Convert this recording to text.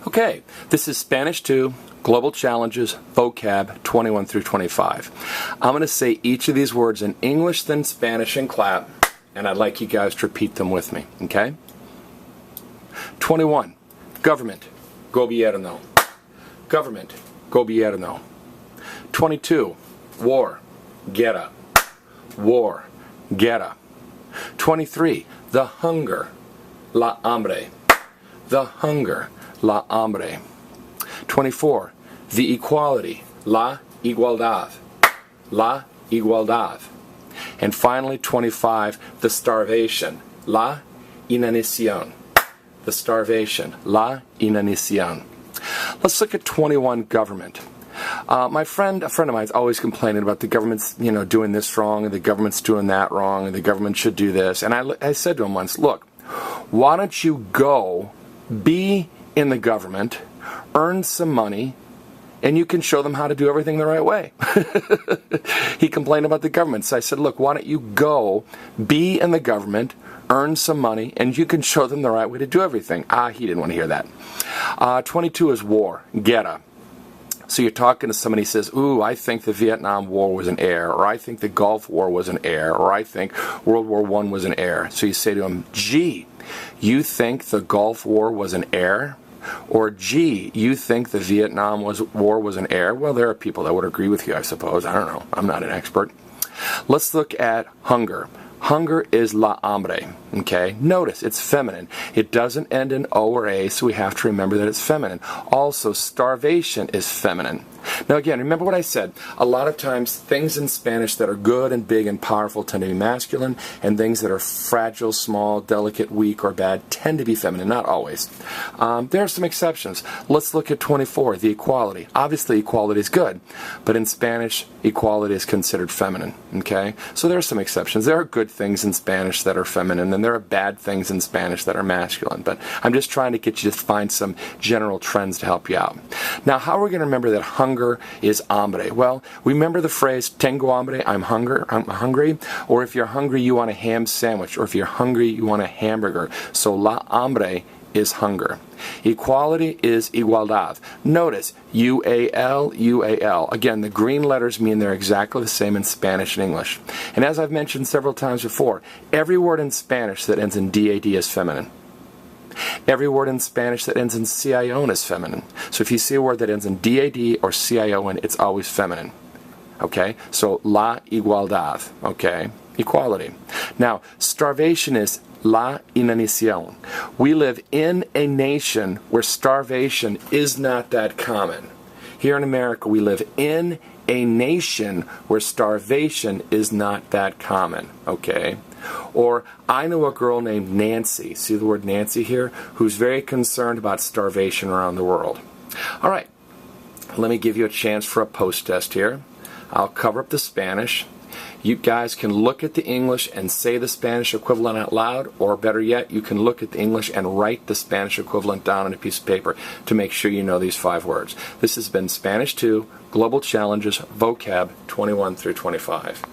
Okay, this is Spanish 2, Global Challenges, Vocab 21 through 25. I'm going to say each of these words in English, then Spanish, and clap, and I'd like you guys to repeat them with me, okay? 21, government, gobierno. Government, gobierno. 22, war, guerra. War, guerra. 23, the hunger, la hambre. The hunger, la hambre. 24, the equality, la igualdad. La igualdad. And finally, 25, the starvation, la inanición. The starvation, la inanición. Let's look at 21, government. A friend of mine is always complaining about the government's, doing this wrong, and the government's doing that wrong, and the government should do this. And I said to him once, look, why don't you go be in the government, earn some money, and you can show them how to do everything the right way. He complained about the government. So I said, look, why don't you go be in the government, earn some money, and you can show them the right way to do everything. He didn't want to hear that. 22 is war, guerra. So you're talking to somebody who says, ooh, I think the Vietnam War was an error, or I think the Gulf War was an error, or I think World War I was an error. So you say to him, gee, you think the Gulf War was an error? Or, gee, you think the Vietnam War was an error? Well, there are people that would agree with you, I suppose. I don't know. I'm not an expert. Let's look at hunger. Hunger is la hambre, okay? Notice, it's feminine. It doesn't end in O or A, so we have to remember that it's feminine. Also, starvation is feminine. Now again, remember what I said. A lot of times, things in Spanish that are good and big and powerful tend to be masculine, and things that are fragile, small, delicate, weak, or bad tend to be feminine, not always. There are some exceptions. Let's look at 24, the equality. Obviously, equality is good, but in Spanish, equality is considered feminine, okay? So there are some exceptions. There are good things in Spanish that are feminine, and there are bad things in Spanish that are masculine, but I'm just trying to get you to find some general trends to help you out. Now, how are we going to remember that hunger is hambre? Well, remember the phrase, tengo hambre, I'm hungry, or if you're hungry, you want a ham sandwich, or if you're hungry, you want a hamburger. So la hambre is hunger. Equality is igualdad. Notice, U-A-L, U-A-L. Again, the green letters mean they're exactly the same in Spanish and English. And as I've mentioned several times before, every word in Spanish that ends in D-A-D is feminine. Every word in Spanish that ends in C-I-O-N is feminine. So if you see a word that ends in D-A-D or C-I-O-N, it's always feminine. Okay? So, la igualdad. Okay? Equality. Now, starvation is la inanición. We live in a nation where starvation is not that common. Here in America, we live in a nation where starvation is not that common. Okay? Or, I know a girl named Nancy, see the word Nancy here, who's very concerned about starvation around the world. All right, let me give you a chance for a post test here. I'll cover up the Spanish. You guys can look at the English and say the Spanish equivalent out loud, or better yet, you can look at the English and write the Spanish equivalent down on a piece of paper to make sure you know these 5 words. This has been Spanish 2, Global Challenges, Vocab 21 through 25.